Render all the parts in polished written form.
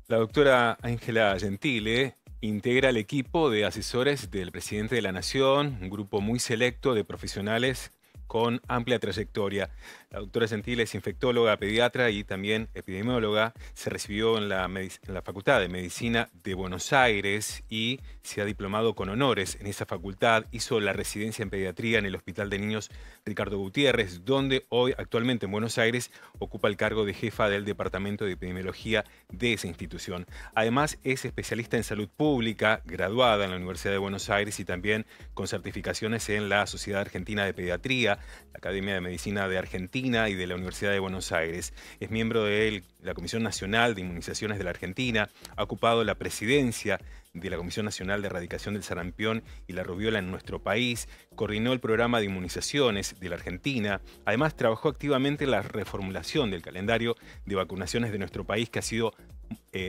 La doctora Ángela Gentile integra el equipo de asesores del presidente de la Nación, un grupo muy selecto de profesionales con amplia trayectoria. La doctora Gentile es infectóloga, pediatra y también epidemióloga. Se recibió en la Facultad de Medicina de Buenos Aires y se ha diplomado con honores en esa facultad. Hizo la residencia en pediatría en el Hospital de Niños Ricardo Gutiérrez, donde hoy, actualmente en Buenos Aires, ocupa el cargo de jefa del Departamento de Epidemiología de esa institución. Además, es especialista en salud pública, graduada en la Universidad de Buenos Aires y también con certificaciones en la Sociedad Argentina de Pediatría, la Academia de Medicina de Argentina y de la Universidad de Buenos Aires. Es miembro de la Comisión Nacional de Inmunizaciones de la Argentina, ha ocupado la presidencia de la Comisión Nacional de Erradicación del Sarampión y la Rubiola en nuestro país, coordinó el programa de inmunizaciones de la Argentina, además trabajó activamente en la reformulación del calendario de vacunaciones de nuestro país, que ha sido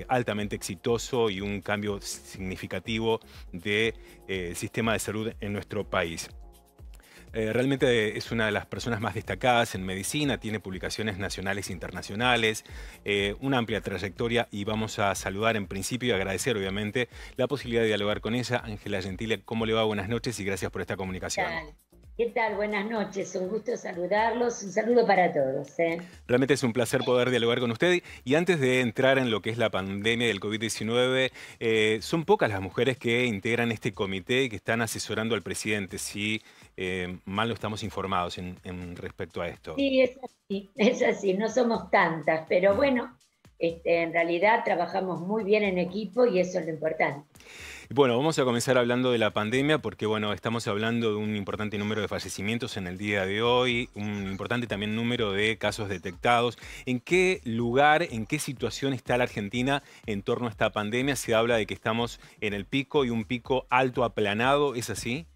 altamente exitoso y un cambio significativo del sistema de salud en nuestro país. Realmente es una de las personas más destacadas en medicina, tiene publicaciones nacionales e internacionales, una amplia trayectoria y vamos a saludar en principio y agradecer obviamente la posibilidad de dialogar con ella. Ángela Gentile, ¿cómo le va? Buenas noches y gracias por esta comunicación. Tal. ¿Qué tal? Buenas noches, un gusto saludarlos, un saludo para todos. Realmente es un placer poder dialogar con usted. Y antes de entrar en lo que es la pandemia del COVID-19, son pocas las mujeres que integran este comité y que están asesorando al presidente, si mal no estamos informados en respecto a esto. Sí, es así, no somos tantas, pero Ujú. bueno, en realidad trabajamos muy bien en equipo y eso es lo importante. Bueno, vamos a comenzar hablando de la pandemia porque, bueno, estamos hablando de un importante número de fallecimientos en el día de hoy, un importante también número de casos detectados. ¿En qué lugar, en qué situación está la Argentina en torno a esta pandemia? Se habla de que estamos en el pico y un pico alto aplanado, ¿es así?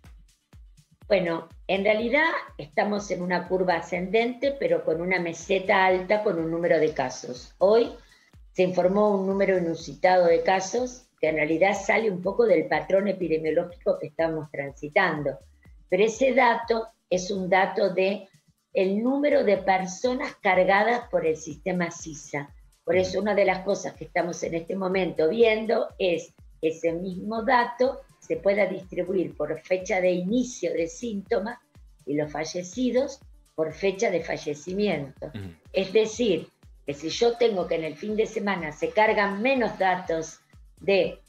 Bueno, en realidad estamos en una curva ascendente, pero con una meseta alta con un número de casos. Hoy se informó un número inusitado de casos que en realidad sale un poco del patrón epidemiológico que estamos transitando. Pero ese dato es un dato de el número de personas cargadas por el sistema CISA. Por Ujú. eso una de las cosas que estamos en este momento viendo es que ese mismo dato se pueda distribuir por fecha de inicio de síntomas y los fallecidos por fecha de fallecimiento. Ujú. Es decir, que si yo tengo que en el fin de semana se cargan menos datos de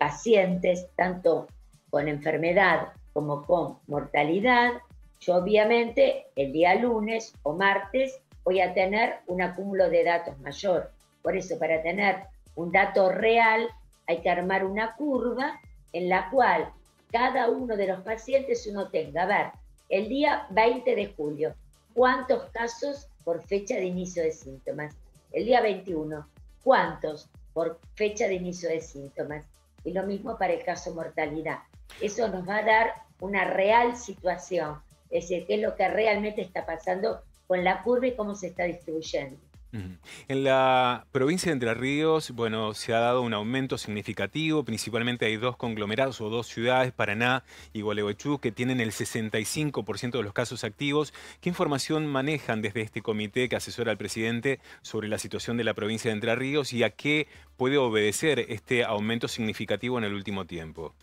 pacientes, tanto con enfermedad como con mortalidad, yo obviamente el día lunes o martes voy a tener un acúmulo de datos mayor. Por eso, para tener un dato real, hay que armar una curva en la cual cada uno de los pacientes uno tenga, a ver, el día 20 de julio, ¿cuántos casos por fecha de inicio de síntomas? El día 21, ¿cuántos por fecha de inicio de síntomas? Y lo mismo para el caso mortalidad. Eso nos va a dar una real situación, es decir, qué es lo que realmente está pasando con la curva y cómo se está distribuyendo. Ujú. En la provincia de Entre Ríos, bueno, se ha dado un aumento significativo, principalmente hay dos conglomerados o dos ciudades, Paraná y Gualeguaychú, que tienen el 65% de los casos activos. ¿Qué información manejan desde este comité que asesora al presidente sobre la situación de la provincia de Entre Ríos y a qué puede obedecer este aumento significativo en el último tiempo?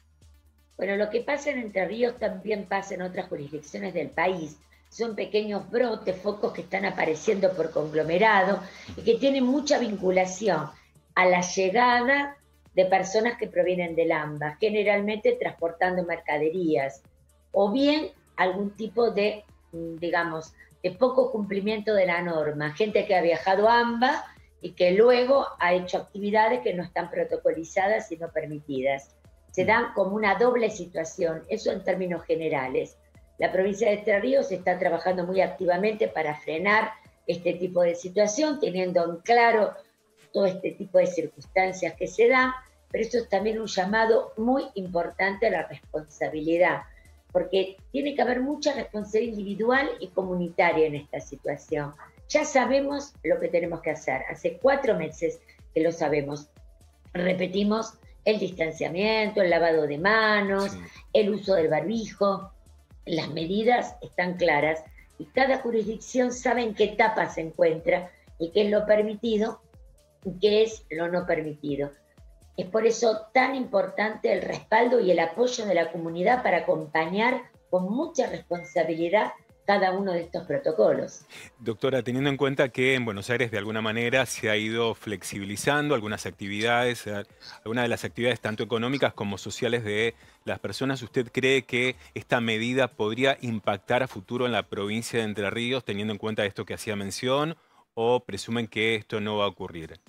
Bueno, lo que pasa en Entre Ríos también pasa en otras jurisdicciones del país. Son pequeños brotes, focos que están apareciendo por conglomerado y que tienen mucha vinculación a la llegada de personas que provienen del AMBA, generalmente transportando mercaderías, o bien algún tipo de, digamos, de poco cumplimiento de la norma. Gente que ha viajado a AMBA y que luego ha hecho actividades que no están protocolizadas y no permitidas. Se Ujú. dan como una doble situación, eso en términos generales. La provincia de Entre Ríos está trabajando muy activamente para frenar este tipo de situación, teniendo en claro todo este tipo de circunstancias que se dan, pero esto es también un llamado muy importante a la responsabilidad, porque tiene que haber mucha responsabilidad individual y comunitaria en esta situación. Ya sabemos lo que tenemos que hacer, hace 4 meses que lo sabemos. Repetimos el distanciamiento, el lavado de manos, Sí. el uso del barbijo, las medidas están claras y cada jurisdicción sabe en qué etapa se encuentra y qué es lo permitido qué es lo no permitido. Es por eso tan importante el respaldo y el apoyo de la comunidad para acompañar con mucha responsabilidad cada uno de estos protocolos. Doctora, teniendo en cuenta que en Buenos Aires de alguna manera se ha ido flexibilizando algunas actividades, algunas de las actividades tanto económicas como sociales de las personas, ¿usted cree que esta medida podría impactar a futuro en la provincia de Entre Ríos, teniendo en cuenta esto que hacía mención, o presumen que esto no va a ocurrir?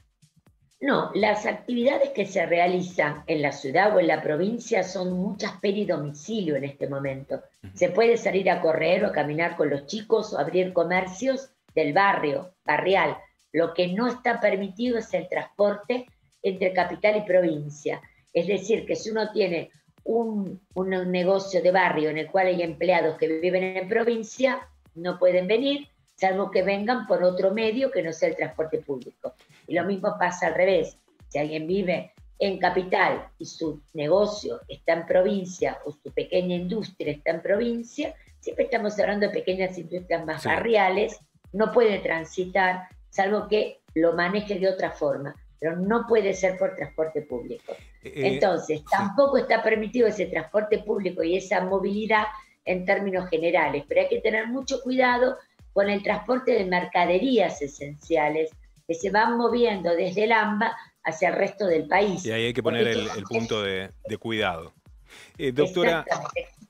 No, las actividades que se realizan en la ciudad o en la provincia son muchas peridomicilio en este momento. Se puede salir a correr o a caminar con los chicos o abrir comercios del barrio, barrial. Lo que no está permitido es el transporte entre capital y provincia. Es decir, que si uno tiene un negocio de barrio en el cual hay empleados que viven en provincia, no pueden venir, salvo que vengan por otro medio que no sea el transporte público. Y lo mismo pasa al revés. Si alguien vive en capital y su negocio está en provincia o su pequeña industria está en provincia, siempre estamos hablando de pequeñas industrias más barriales, no puede transitar, salvo que lo maneje de otra forma, pero no puede ser por transporte público. Entonces, tampoco está permitido ese transporte público y esa movilidad en términos generales, pero hay que tener mucho cuidado con el transporte de mercaderías esenciales que se van moviendo desde el AMBA hacia el resto del país. Y ahí hay que poner el punto de cuidado. Doctora,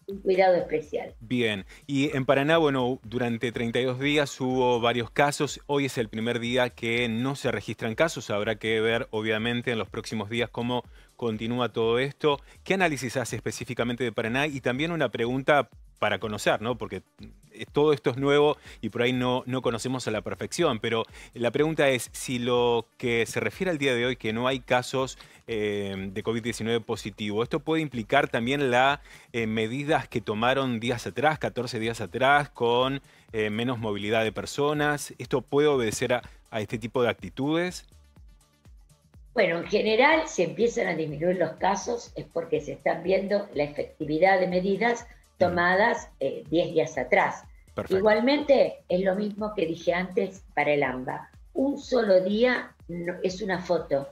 un cuidado especial. Bien, y en Paraná, bueno, durante 32 días hubo varios casos. Hoy es el primer día que no se registran casos. Habrá que ver, obviamente, en los próximos días cómo continúa todo esto. ¿Qué análisis hace específicamente de Paraná? Y también una pregunta para conocer, ¿no? Porque todo esto es nuevo y por ahí no conocemos a la perfección, pero la pregunta es si lo que se refiere al día de hoy, que no hay casos de COVID-19 positivo, ¿esto puede implicar también las medidas que tomaron días atrás, 14 días atrás, con menos movilidad de personas? ¿Esto puede obedecer a este tipo de actitudes? Bueno, en general, si empiezan a disminuir los casos es porque se están viendo la efectividad de medidas tomadas 10 días atrás. Perfecto. Igualmente, es lo mismo que dije antes para el AMBA. Un solo día es una foto.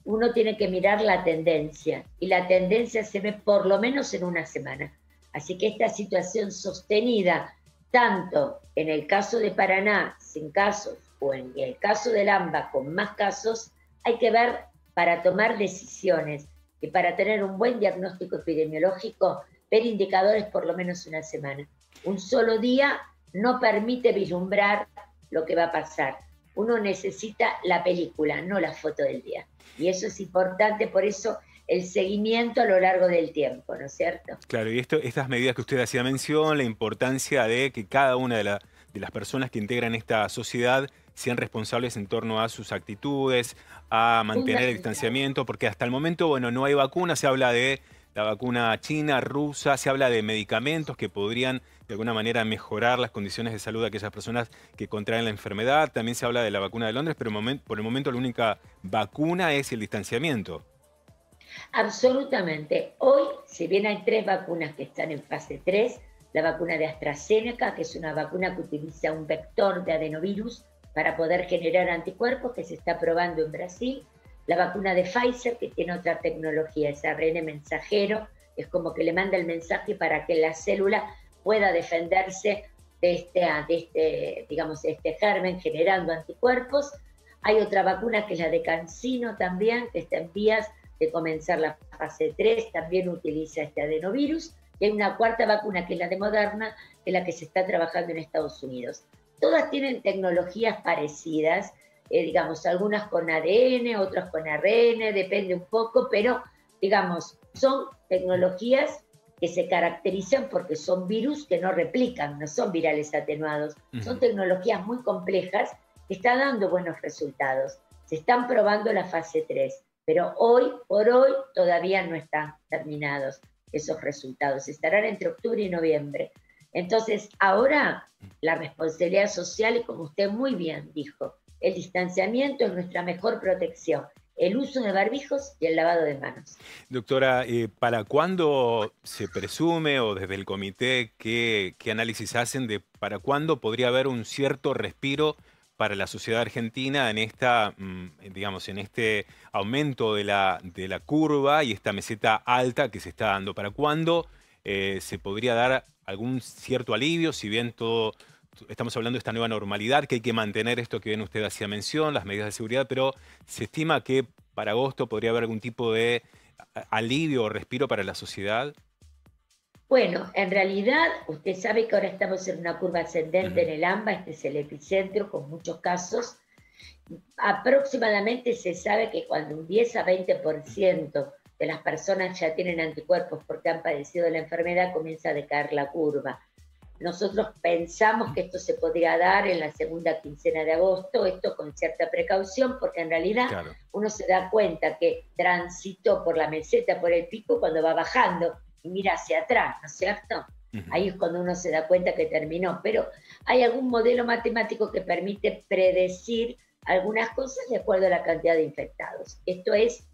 Uno tiene que mirar la tendencia y la tendencia se ve por lo menos en una semana. Así que esta situación sostenida, tanto en el caso de Paraná sin casos o en el caso del AMBA con más casos, hay que ver para tomar decisiones y para tener un buen diagnóstico epidemiológico, ver indicadores por lo menos una semana. Un solo día no permite vislumbrar lo que va a pasar. Uno necesita la película, no la foto del día. Y eso es importante, por eso el seguimiento a lo largo del tiempo, ¿no es cierto? Claro, y estas medidas que usted hacía mención, la importancia de que cada una de las personas que integran esta sociedad sean responsables en torno a sus actitudes, a mantener el distanciamiento, porque hasta el momento, bueno, no hay vacuna, se habla de la vacuna china, rusa, se habla de medicamentos que podrían de alguna manera mejorar las condiciones de salud de aquellas personas que contraen la enfermedad. También se habla de la vacuna de Londres, pero por el momento la única vacuna es el distanciamiento. Absolutamente. Hoy, si bien hay 3 vacunas que están en fase 3, la vacuna de AstraZeneca, que es una vacuna que utiliza un vector de adenovirus para poder generar anticuerpos, que se está probando en Brasil, la vacuna de Pfizer, que tiene otra tecnología, es ARN mensajero, es como que le manda el mensaje para que la célula pueda defenderse de este germen generando anticuerpos. Hay otra vacuna que es la de CanSino también, que está en vías de comenzar la fase 3, también utiliza este adenovirus. Y hay una cuarta vacuna, que es la de Moderna, que es la que se está trabajando en Estados Unidos. Todas tienen tecnologías parecidas, algunas con ADN, otras con ARN, depende un poco, pero, son tecnologías que se caracterizan porque son virus que no replican, no son virales atenuados. Son tecnologías muy complejas que están dando buenos resultados. Se están probando la fase 3, pero hoy por hoy todavía no están terminados esos resultados. Estarán entre octubre y noviembre. Entonces, ahora la responsabilidad social, y como usted muy bien dijo, el distanciamiento es nuestra mejor protección, el uso de barbijos y el lavado de manos. Doctora, ¿para cuándo se presume o desde el comité qué análisis hacen de para cuándo podría haber un cierto respiro para la sociedad argentina en esta, digamos, en este aumento de la curva y esta meseta alta que se está dando? ¿Para cuándo se podría dar algún cierto alivio, si bien todo, estamos hablando de esta nueva normalidad, que hay que mantener esto que bien usted hacía mención, las medidas de seguridad, pero se estima que para agosto podría haber algún tipo de alivio o respiro para la sociedad? Bueno, en realidad, usted sabe que ahora estamos en una curva ascendente en el AMBA, este es el epicentro con muchos casos. Aproximadamente se sabe que cuando un 10 a 20% de las personas ya tienen anticuerpos porque han padecido la enfermedad, comienza a decaer la curva. Nosotros pensamos que esto se podría dar en la segunda quincena de agosto, esto con cierta precaución, porque en realidad Claro. uno se da cuenta que transitó por la meseta, por el pico, cuando va bajando y mira hacia atrás, ¿no es cierto? Ahí es cuando uno se da cuenta que terminó. Pero hay algún modelo matemático que permite predecir algunas cosas de acuerdo a la cantidad de infectados. Esto es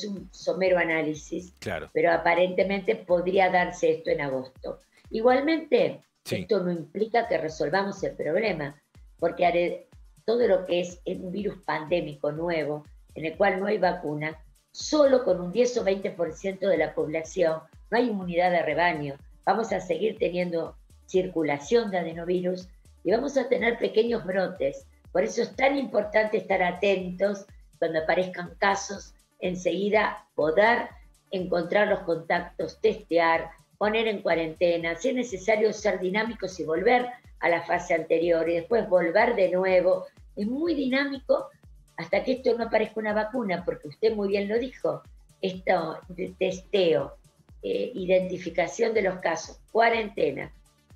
un somero análisis, Claro. pero aparentemente podría darse esto en agosto. Igualmente, Sí. esto no implica que resolvamos el problema, porque todo lo que es un virus pandémico nuevo, en el cual no hay vacuna, solo con un 10 o 20% de la población no hay inmunidad de rebaño. Vamos a seguir teniendo circulación de adenovirus y vamos a tener pequeños brotes. Por eso es tan importante estar atentos cuando aparezcan casos, enseguida poder encontrar los contactos, testear, poner en cuarentena, si es necesario ser dinámicos y volver a la fase anterior y después volver de nuevo. Es muy dinámico hasta que esto no aparezca una vacuna, porque usted muy bien lo dijo, esto de testeo, identificación de los casos, cuarentena,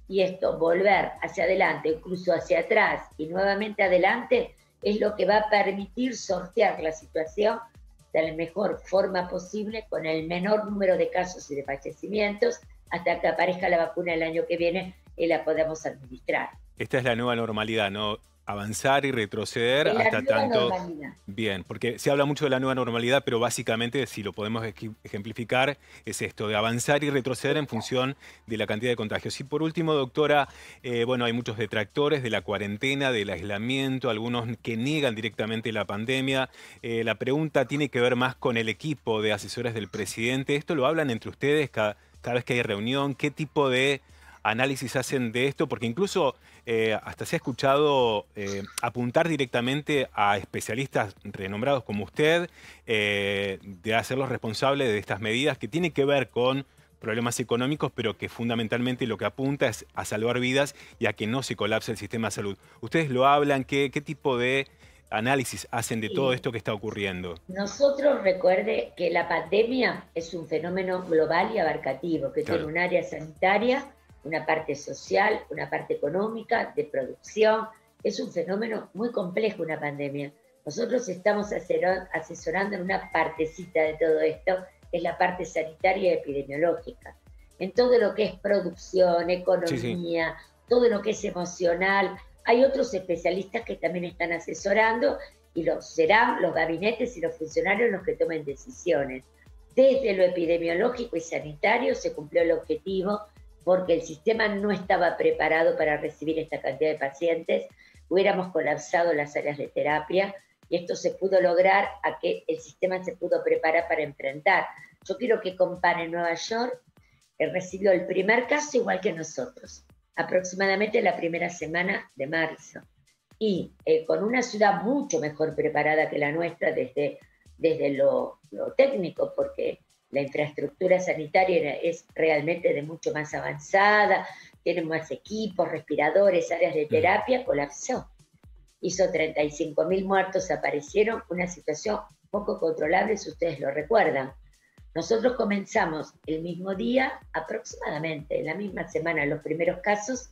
y esto volver hacia adelante, incluso hacia atrás y nuevamente adelante, es lo que va a permitir sortear la situación de la mejor forma posible, con el menor número de casos y de fallecimientos, hasta que aparezca la vacuna el año que viene y la podamos administrar. Esta es la nueva normalidad, ¿no? Avanzar y retroceder Es la hasta nueva tanto... normalidad. Bien, porque se habla mucho de la nueva normalidad, pero básicamente, si lo podemos ejemplificar, es esto, de avanzar y retroceder en función de la cantidad de contagios. Y por último, doctora, bueno, hay muchos detractores de la cuarentena, del aislamiento, algunos que niegan directamente la pandemia. La pregunta tiene que ver más con el equipo de asesores del presidente. ¿Esto lo hablan entre ustedes cada vez que hay reunión? ¿Qué tipo de análisis hacen de esto? Porque incluso hasta se ha escuchado apuntar directamente a especialistas renombrados como usted, de hacerlos responsables de estas medidas que tienen que ver con problemas económicos, pero que fundamentalmente lo que apunta es a salvar vidas y a que no se colapse el sistema de salud. ¿Ustedes lo hablan? ¿Qué tipo de análisis hacen de todo esto que está ocurriendo? Nosotros, recuerde que la pandemia es un fenómeno global y abarcativo, que Claro. tiene un área sanitaria, una parte social, una parte económica, de producción. Es un fenómeno muy complejo, una pandemia. Nosotros estamos asesorando en una partecita de todo esto, que es la parte sanitaria y epidemiológica. En todo lo que es producción, economía, todo lo que es emocional, hay otros especialistas que también están asesorando y serán los gabinetes y los funcionarios los que tomen decisiones. Desde lo epidemiológico y sanitario se cumplió el objetivo, porque el sistema no estaba preparado para recibir esta cantidad de pacientes, hubiéramos colapsado las áreas de terapia, y esto se pudo lograr a que el sistema se pudo preparar para enfrentar. Yo quiero que comparen Nueva York, que recibió el primer caso igual que nosotros, aproximadamente la primera semana de marzo, y con una ciudad mucho mejor preparada que la nuestra desde lo técnico, porque la infraestructura sanitaria es realmente de mucho más avanzada, tiene más equipos, respiradores, áreas de terapia, colapsó. Hizo 35.000 muertos, aparecieron, una situación poco controlable, si ustedes lo recuerdan. Nosotros comenzamos el mismo día, aproximadamente, en la misma semana, los primeros casos,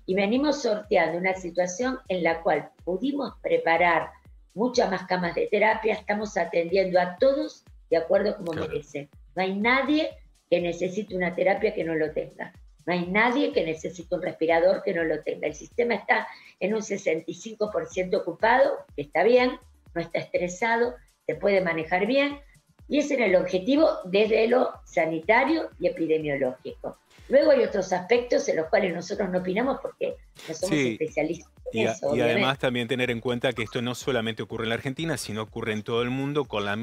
y venimos sorteando una situación en la cual pudimos preparar muchas más camas de terapia, estamos atendiendo a todos de acuerdo como merecen. No hay nadie que necesite una terapia que no lo tenga. No hay nadie que necesite un respirador que no lo tenga. El sistema está en un 65% ocupado, que está bien, no está estresado, se puede manejar bien, Y ese era el objetivo desde lo sanitario y epidemiológico. Luego hay otros aspectos en los cuales nosotros no opinamos porque no somos especialistas en eso, y además también tener en cuenta que esto no solamente ocurre en la Argentina, sino ocurre en todo el mundo con las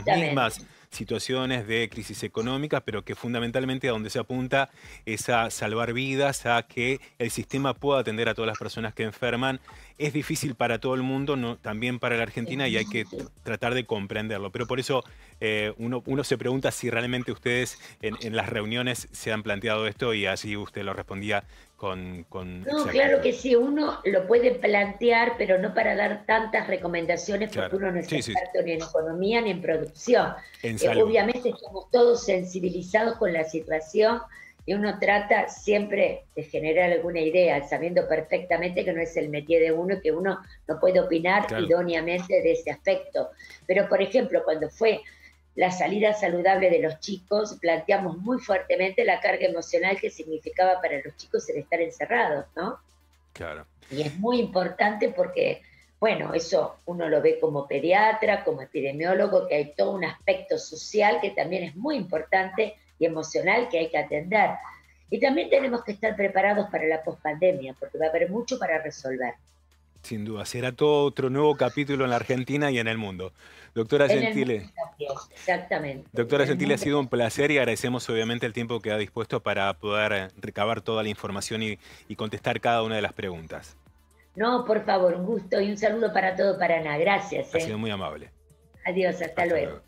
mismas situaciones de crisis económica, pero que fundamentalmente a donde se apunta es a salvar vidas, a que el sistema pueda atender a todas las personas que enferman. Es difícil para todo el mundo, también para la Argentina, y hay que tratar de comprenderlo. Pero por eso uno se pregunta si realmente ustedes en las reuniones se han planteado esto, y así usted lo respondía con No, claro que sí, uno lo puede plantear, pero no para dar tantas recomendaciones, porque uno no es experto ni en economía ni en producción. Obviamente estamos todos sensibilizados con la situación y uno trata siempre de generar alguna idea, sabiendo perfectamente que no es el métier de uno y que uno no puede opinar idóneamente de ese aspecto. Pero, por ejemplo, cuando fue la salida saludable de los chicos, planteamos muy fuertemente la carga emocional que significaba para los chicos el estar encerrados, ¿no? Claro. Y es muy importante porque, bueno, eso uno lo ve como pediatra, como epidemiólogo, que hay todo un aspecto social que también es muy importante y emocional que hay que atender. Y también tenemos que estar preparados para la pospandemia, porque va a haber mucho para resolver. Sin duda, será todo otro nuevo capítulo en la Argentina y en el mundo. Doctora Gentile. Exactamente. Doctora Gentile, ha sido un placer y agradecemos obviamente el tiempo que ha dispuesto para poder recabar toda la información y contestar cada una de las preguntas. No, por favor, un gusto y un saludo para todo Paraná. Gracias. Ha sido muy amable. Adiós, hasta luego.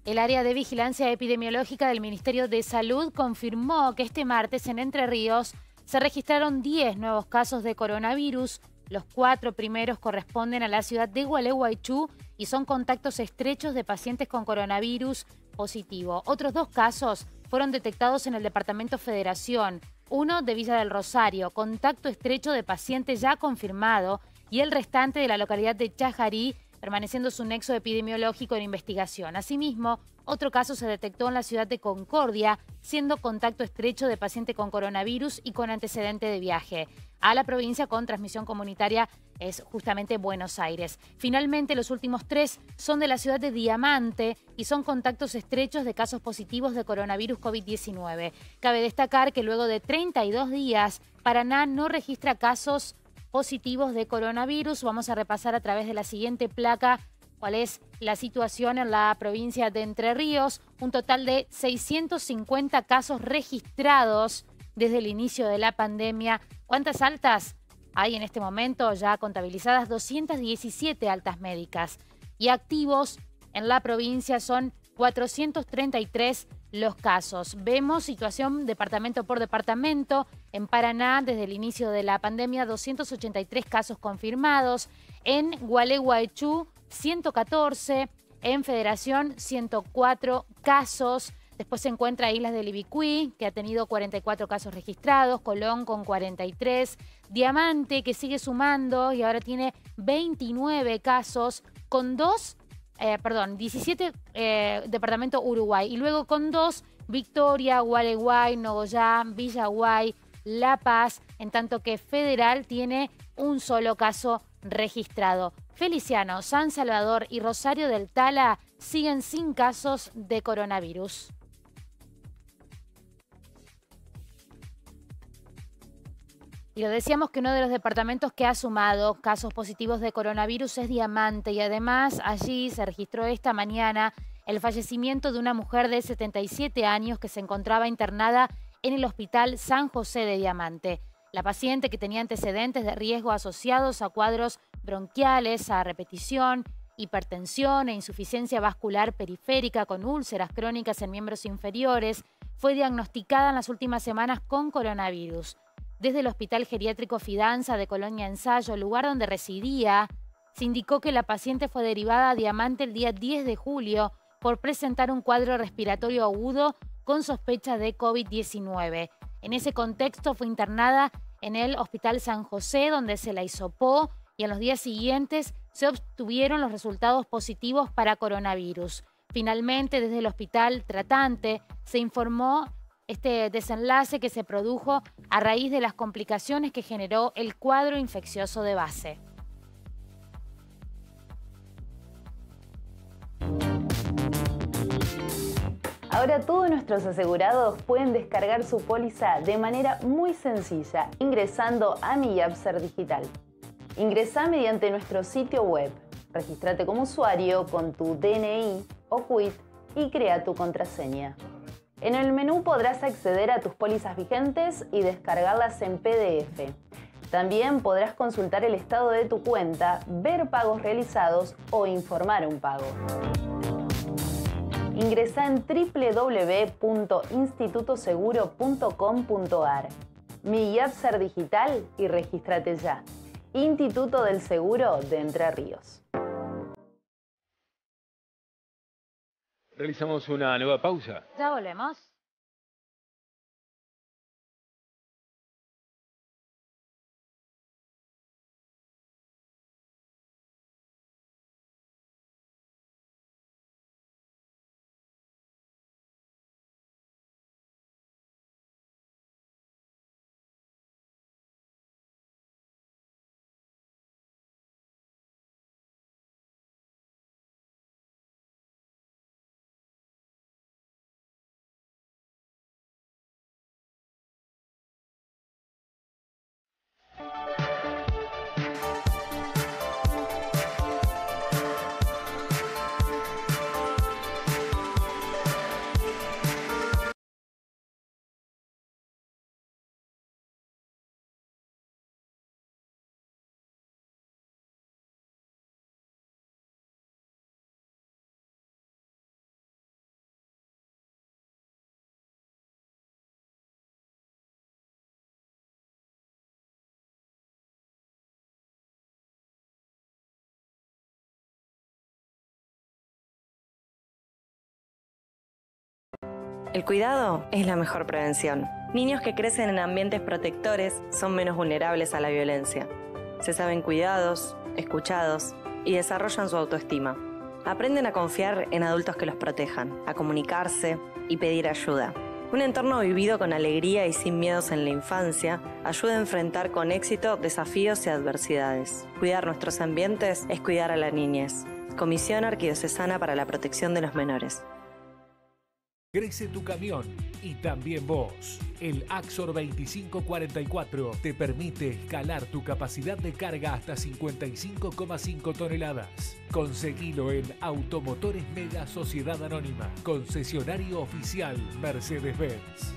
El área de vigilancia epidemiológica del Ministerio de Salud confirmó que este martes en Entre Ríos se registraron 10 nuevos casos de coronavirus. Los 4 primeros corresponden a la ciudad de Gualeguaychú y son contactos estrechos de pacientes con coronavirus positivo. Otros 2 casos fueron detectados en el departamento Federación. Uno de Villa del Rosario, contacto estrecho de paciente ya confirmado, y el restante de la localidad de Chajarí, permaneciendo su nexo epidemiológico en investigación. Asimismo, otro caso se detectó en la ciudad de Concordia, siendo contacto estrecho de paciente con coronavirus y con antecedente de viaje. A la provincia con transmisión comunitaria es justamente Buenos Aires. Finalmente, los últimos 3 son de la ciudad de Diamante y son contactos estrechos de casos positivos de coronavirus COVID-19. Cabe destacar que luego de 32 días, Paraná no registra casos positivos de coronavirus. Vamos a repasar a través de la siguiente placa cuál es la situación en la provincia de Entre Ríos. Un total de 650 casos registrados desde el inicio de la pandemia. ¿Cuántas altas hay en este momento? Ya contabilizadas 217 altas médicas. Y activos en la provincia son 433 los casos. Vemos situación departamento por departamento. En Paraná, desde el inicio de la pandemia, 283 casos confirmados. En Gualeguaychú, 114. En Federación, 104 casos. Después se encuentra Islas del Ibicuí, que ha tenido 44 casos registrados. Colón con 43. Diamante, que sigue sumando y ahora tiene 29 casos con 17 departamento Uruguay. Y luego con 2, Victoria, Gualeguay, Nogoyá, Villaguay, La Paz, en tanto que Federal tiene un solo caso registrado. Feliciano, San Salvador y Rosario del Tala siguen sin casos de coronavirus. Y lo decíamos que uno de los departamentos que ha sumado casos positivos de coronavirus es Diamante, y además allí se registró esta mañana el fallecimiento de una mujer de 77 años que se encontraba internada en el Hospital San José de Diamante. La paciente, que tenía antecedentes de riesgo asociados a cuadros bronquiales, a repetición, hipertensión e insuficiencia vascular periférica con úlceras crónicas en miembros inferiores, fue diagnosticada en las últimas semanas con coronavirus. Desde el Hospital Geriátrico Fidanza de Colonia Ensayo, lugar donde residía, se indicó que la paciente fue derivada a Diamante el día 10 de julio por presentar un cuadro respiratorio agudo con sospecha de COVID-19. En ese contexto fue internada en el Hospital San José, donde se la hisopó, y en los días siguientes se obtuvieron los resultados positivos para coronavirus. Finalmente, desde el hospital tratante se informó este desenlace que se produjo a raíz de las complicaciones que generó el cuadro infeccioso de base. Ahora todos nuestros asegurados pueden descargar su póliza de manera muy sencilla ingresando a Mi Yapser Digital. Ingresá mediante nuestro sitio web, regístrate como usuario con tu DNI o CUIT y crea tu contraseña. En el menú podrás acceder a tus pólizas vigentes y descargarlas en PDF. También podrás consultar el estado de tu cuenta, ver pagos realizados o informar un pago. Ingresá en www.institutoseguro.com.ar, Mi Yapser Digital y regístrate ya. Instituto del Seguro de Entre Ríos. Realizamos una nueva pausa. Ya volvemos. El cuidado es la mejor prevención. Niños que crecen en ambientes protectores son menos vulnerables a la violencia. Se saben cuidados, escuchados y desarrollan su autoestima. Aprenden a confiar en adultos que los protejan, a comunicarse y pedir ayuda. Un entorno vivido con alegría y sin miedos en la infancia ayuda a enfrentar con éxito desafíos y adversidades. Cuidar nuestros ambientes es cuidar a la niñez. Comisión Arquidiocesana para la Protección de los Menores. Crece tu camión y también vos. El Axor 2544 te permite escalar tu capacidad de carga hasta 55,5 toneladas. Conseguilo en Automotores Mega Sociedad Anónima, concesionario oficial Mercedes-Benz.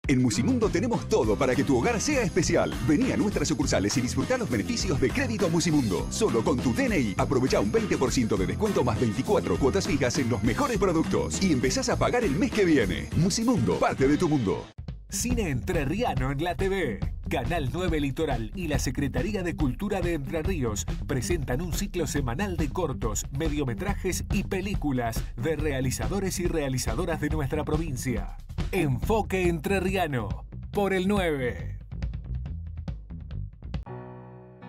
En Musimundo tenemos todo para que tu hogar sea especial. Vení a nuestras sucursales y disfruta los beneficios de Crédito Musimundo. Solo con tu DNI aprovecha un 20% de descuento más 24 cuotas fijas en los mejores productos y empezás a pagar el mes que viene. Musimundo, parte de tu mundo. Cine Entrerriano en la TV. Canal 9 Litoral y la Secretaría de Cultura de Entre Ríos presentan un ciclo semanal de cortos, mediometrajes y películas de realizadores y realizadoras de nuestra provincia. Enfoque Entrerriano, por el 9.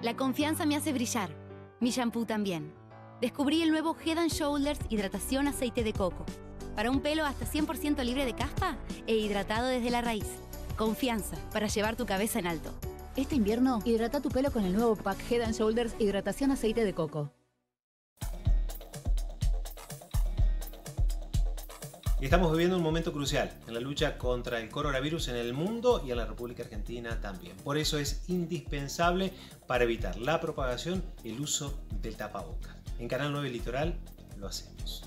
La confianza me hace brillar. Mi shampoo también. Descubrí el nuevo Head & Shoulders Hidratación Aceite de Coco. Para un pelo hasta 100% libre de caspa e hidratado desde la raíz. Confianza para llevar tu cabeza en alto. Este invierno, hidrata tu pelo con el nuevo pack Head & Shoulders Hidratación Aceite de Coco. Y estamos viviendo un momento crucial en la lucha contra el coronavirus en el mundo y en la República Argentina también. Por eso es indispensable para evitar la propagación el uso del tapabocas. En Canal 9 Litoral lo hacemos.